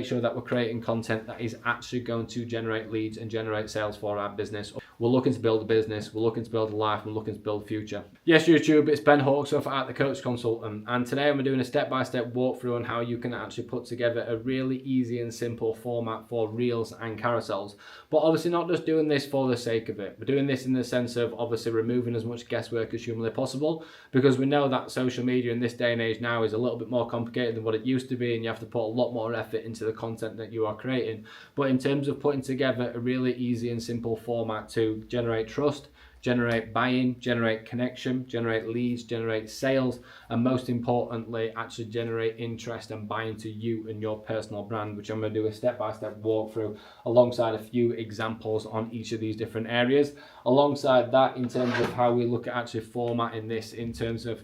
make sure that we're creating content that is actually going to generate leads and generate sales for our business. We're looking to build a business, we're looking to build a life, we're looking to build a future. Yes, YouTube, it's Ben Hawksworth at The Coach Consultant, and today I'm doing a step-by-step walkthrough on how you can actually put together a really easy and simple format for Reels and Carousels. But obviously not just doing this for the sake of it. We're doing this in the sense of obviously removing as much guesswork as humanly possible, because we know that social media in this day and age now is a little bit more complicated than what it used to be, and you have to put a lot more effort into the content that you are creating. But in terms of putting together a really easy and simple format to generate trust, generate buy-in, generate connection, generate leads, generate sales, and most importantly, actually generate interest and buy-in to you and your personal brand, which I'm going to do a step-by-step walkthrough alongside a few examples on each of these different areas. Alongside that, in terms of how we look at actually formatting this in terms of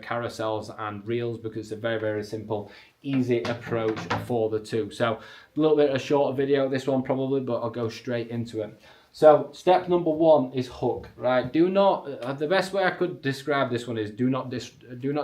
carousels and reels, because it's a very, very simple, easy approach for the two. So a little bit of a shorter video, this one probably, but I'll go straight into it. So step number one is hook, right? Do not, the best way I could describe this one is do not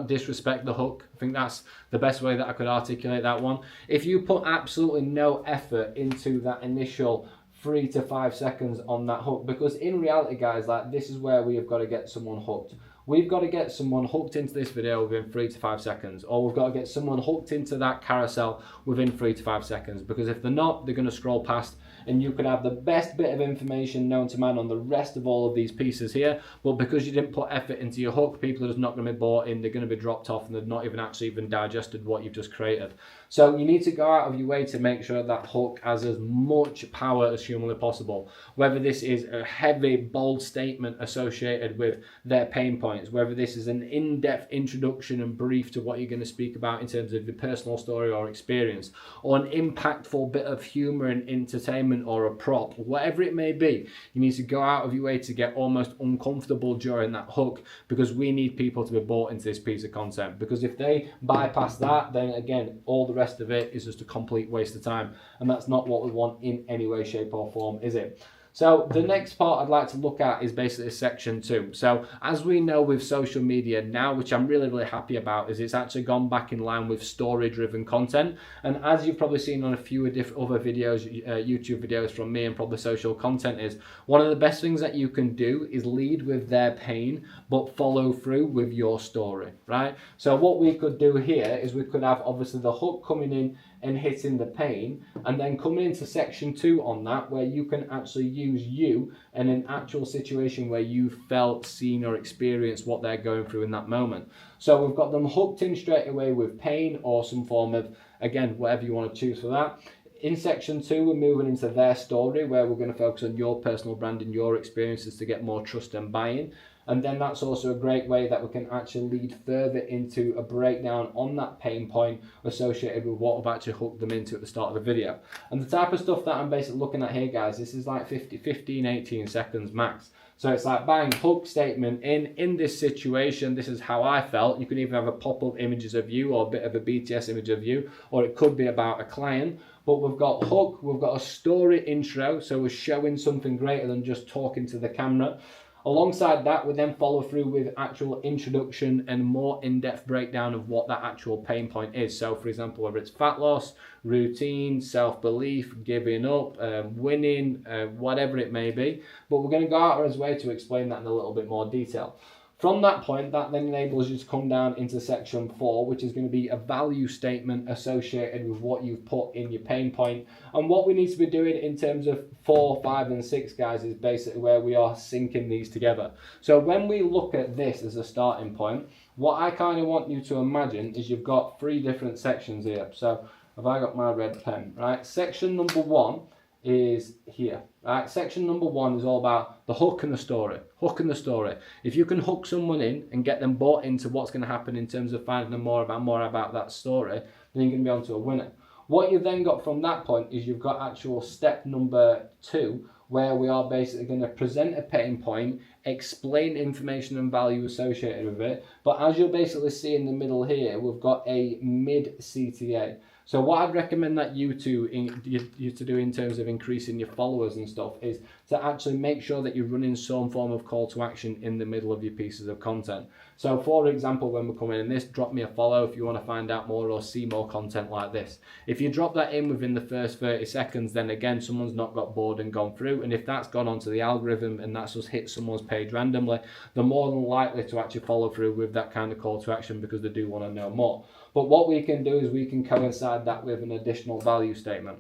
disrespect the hook. I think that's the best way that I could articulate that one. If you put absolutely no effort into that initial 3 to 5 seconds on that hook, because in reality, guys, like this is where we have got to get someone hooked. We've got to get someone hooked into this video within 3 to 5 seconds, or we've got to get someone hooked into that carousel within 3 to 5 seconds, because if they're not, they're going to scroll past, and you could have the best bit of information known to man on the rest of all of these pieces here, but because you didn't put effort into your hook, people are just not going to be bought in, they're going to be dropped off, and they're not even actually digested what you've just created. So you need to go out of your way to make sure that hook has as much power as humanly possible. Whether this is a heavy, bold statement associated with their pain points, whether this is an in-depth introduction and brief to what you're going to speak about in terms of your personal story or experience, or an impactful bit of humor and entertainment or a prop, whatever it may be, you need to go out of your way to get almost uncomfortable during that hook, because we need people to be bought into this piece of content. Because if they bypass that, then again, all the rest of it is just a complete waste of time, and that's not what we want in any way, shape or form, is it? So the next part I'd like to look at is basically section 2. So as we know with social media now, which I'm really, really happy about, is it's actually gone back in line with story-driven content. And as you've probably seen on a few other videos, YouTube videos from me and probably social content, is one of the best things that you can do is lead with their pain, but follow through with your story, right? So what we could do here is we could have obviously the hook coming in and hitting the pain, and then coming into section 2 on that, where you can actually use you in an actual situation where you felt, seen or experienced what they're going through in that moment. So we've got them hooked in straight away with pain or some form of, again, whatever you want to choose for that. In section 2, we're moving into their story, where we're going to focus on your personal brand and your experiences to get more trust and buy-in. And then that's also a great way that we can actually lead further into a breakdown on that pain point associated with what we've actually hooked them into at the start of the video. And the type of stuff that I'm basically looking at here, guys, this is like 15, 18 seconds max. So it's like bang, hook statement in this situation, this is how I felt. You can even have a pop-up images of you or a bit of a BTS image of you, or it could be about a client. But we've got hook, we've got a story intro, so we're showing something greater than just talking to the camera. Alongside that, we then follow through with actual introduction and more in-depth breakdown of what that actual pain point is. So for example, whether it's fat loss, routine, self-belief, giving up, winning, whatever it may be. But we're going to go out of our way to explain that in a little bit more detail. From that point, that then enables you to come down into section 4, which is going to be a value statement associated with what you've put in your pain point. And what we need to be doing in terms of 4, 5, and 6, guys, is basically where we are syncing these together. So when we look at this as a starting point, what I kind of want you to imagine is you've got 3 different sections here. So have I got my red pen, right? Section number 1 is here, right? Section number 1 is all about the hook and the story. Hook and the story. If you can hook someone in and get them bought into what's going to happen in terms of finding them more about that story, then you're going to be on to a winner. What you've then got from that point is you've got actual step number 2, where we are basically going to present a pain point, explain information and value associated with it. But as you'll basically see in the middle here, we've got a mid CTA. So what I'd recommend that you to do in terms of increasing your followers and stuff is to actually make sure that you're running some form of call to action in the middle of your pieces of content. So for example, when we're coming in this, drop me a follow if you want to find out more or see more content like this. If you drop that in within the first 30 seconds, then again, someone's not got bored and gone through. And if that's gone onto the algorithm and that's just hit someone's page randomly, they're more than likely to actually follow through with that kind of call to action because they do want to know more. But what we can do is we can coincide that with an additional value statement.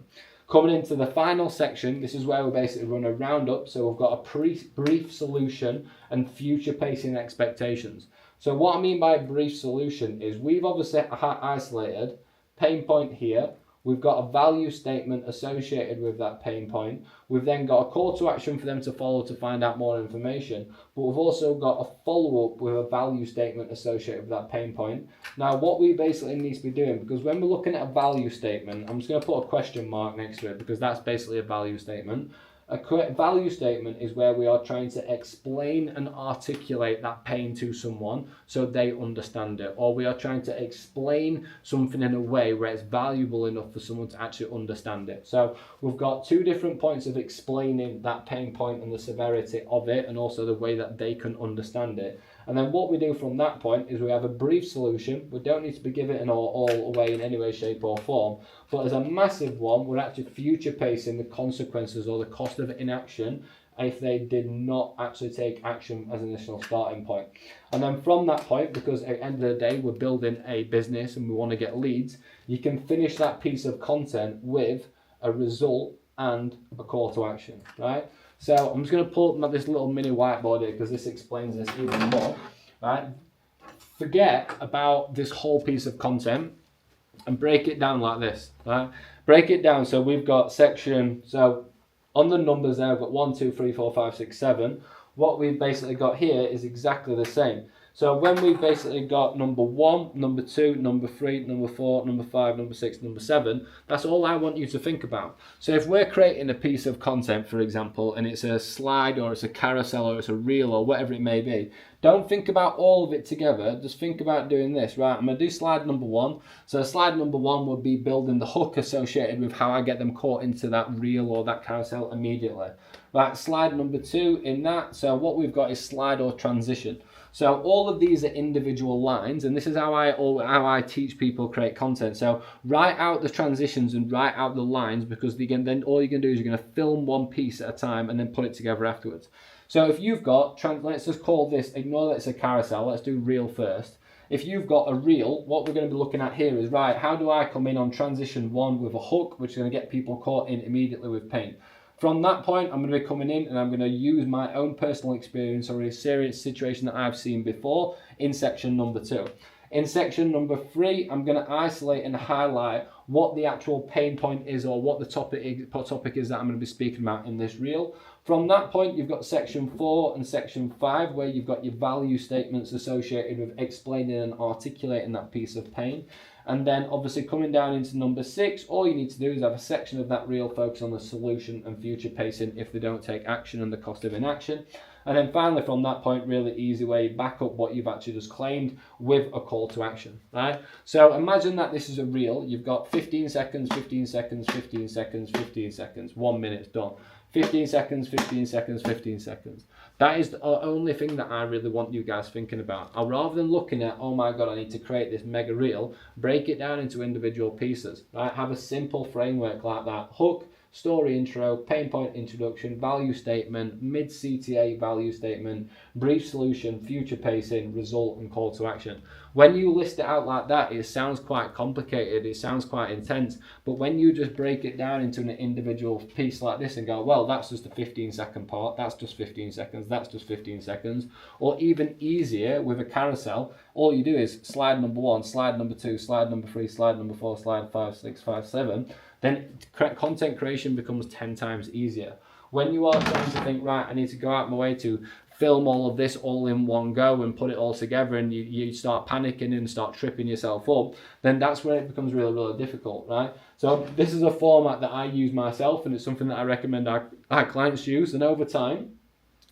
Coming into the final section, this is where we basically run a roundup. So we've got a brief solution and future pacing expectations. So what I mean by a brief solution is we've obviously isolated pain point here. We've got a value statement associated with that pain point. We've then got a call to action for them to follow to find out more information. But we've also got a follow-up with a value statement associated with that pain point. Now, what we basically need to be doing, because when we're looking at a value statement, I'm just going to put a question mark next to it because that's basically a value statement. A value statement is where we are trying to explain and articulate that pain to someone so they understand it, or we are trying to explain something in a way where it's valuable enough for someone to actually understand it. So we've got two different points of explaining that pain point and the severity of it, and also the way that they can understand it. And then what we do from that point is we have a brief solution. We don't need to be giving it all away in any way, shape or form. But as a massive one, we're actually future pacing the consequences or the cost of inaction if they did not actually take action as an initial starting point. And then from that point, because at the end of the day, we're building a business and we want to get leads, you can finish that piece of content with a result and a call to action, right? So I'm just going to pull up this little mini whiteboard here because this explains this even more, right? Forget about this whole piece of content and break it down like this, right? Break it down. So we've got section, so on the numbers there, I've got 1, 2, 3, 4, 5, 6, 7. What we've basically got here is exactly the same. So when we've basically got number 1, number 2, number 3, number 4, number 5, number 6, number 7, that's all I want you to think about. So if we're creating a piece of content, for example, and it's a slide or it's a carousel or it's a reel or whatever it may be, don't think about all of it together. Just think about doing this, right? I'm going to do slide number 1. So slide number 1 would be building the hook associated with how I get them caught into that reel or that carousel immediately. Right, slide number 2 in that. So what we've got is slide or transition. So all of these are individual lines, and this is how I teach people create content. So write out the transitions and write out the lines, because then all you're going to do is you're going to film one piece at a time and then put it together afterwards. So if you've got, let's just call this, ignore that it's a carousel, let's do reel first. If you've got a reel, what we're going to be looking at here is, right, how do I come in on transition 1 with a hook, which is going to get people caught in immediately with pain? From that point, I'm going to be coming in and I'm going to use my own personal experience or a serious situation that I've seen before in section number 2. In section number 3, I'm going to isolate and highlight what the actual pain point is or what the topic is that I'm going to be speaking about in this reel. From that point, you've got section 4 and section 5, where you've got your value statements associated with explaining and articulating that piece of pain. And then obviously coming down into number 6, all you need to do is have a section of that reel focus on the solution and future pacing if they don't take action and the cost of inaction. And then finally from that point, really easy way, back up what you've actually just claimed with a call to action, right? So imagine that this is a reel. You've got 15 seconds, 15 seconds, 15 seconds, 15 seconds, 1 minute's done. 15 seconds, 15 seconds, 15 seconds. That is the only thing that I really want you guys thinking about. Rather than looking at, oh my God, I need to create this mega reel, break it down into individual pieces, right? Have a simple framework like that. Hook, story intro, pain point introduction, value statement, mid CTA value statement, brief solution, future pacing, result, and call to action. When you list it out like that, it sounds quite complicated, it sounds quite intense, but when you just break it down into an individual piece like this and go, well, that's just a 15-second part, that's just 15 seconds, that's just 15 seconds, or even easier with a carousel, all you do is slide number 1, slide number 2, slide number 3, slide number 4, slide 5, 6, 5, 7, then content creation becomes 10 times easier. When you are trying to think, right, I need to go out my way to film all of this all in one go and put it all together, and you start panicking and start tripping yourself up, then that's where it becomes really, really difficult, right? So this is a format that I use myself, and it's something that I recommend our clients use, and over time,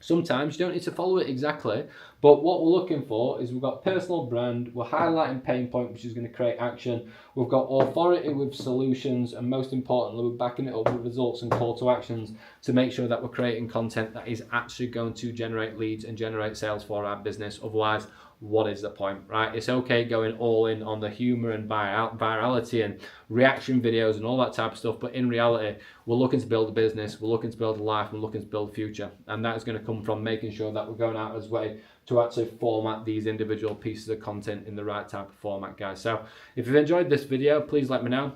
Sometimes you don't need to follow it exactly, but what we're looking for is we've got personal brand, we're highlighting pain point, which is going to create action. We've got authority with solutions, and most importantly, we're backing it up with results and call to actions to make sure that we're creating content that is actually going to generate leads and generate sales for our business. Otherwise, what is the point, right? It's okay going all in on the humor and virality and reaction videos and all that type of stuff, but in reality, we're looking to build a business, we're looking to build a life, we're looking to build a future, and that is going to come from making sure that we're going out as way to actually format these individual pieces of content in the right type of format, guys. So if you've enjoyed this video, please let me know.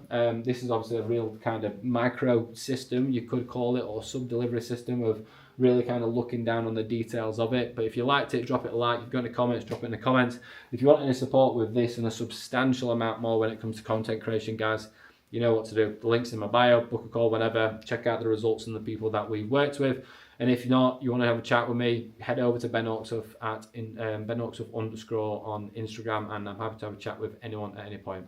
This is obviously a real kind of micro system, you could call it, or sub-delivery system of really kind of looking down on the details of it. But if you liked it, drop it a like. If you've got any comments, drop it in the comments. If you want any support with this and a substantial amount more when it comes to content creation, guys, you know what to do. The link's in my bio, book a call whenever, check out the results and the people that we worked with. And if not, you want to have a chat with me, head over to Ben Oxuff at Ben Oxuff _ on Instagram, and I'm happy to have a chat with anyone at any point.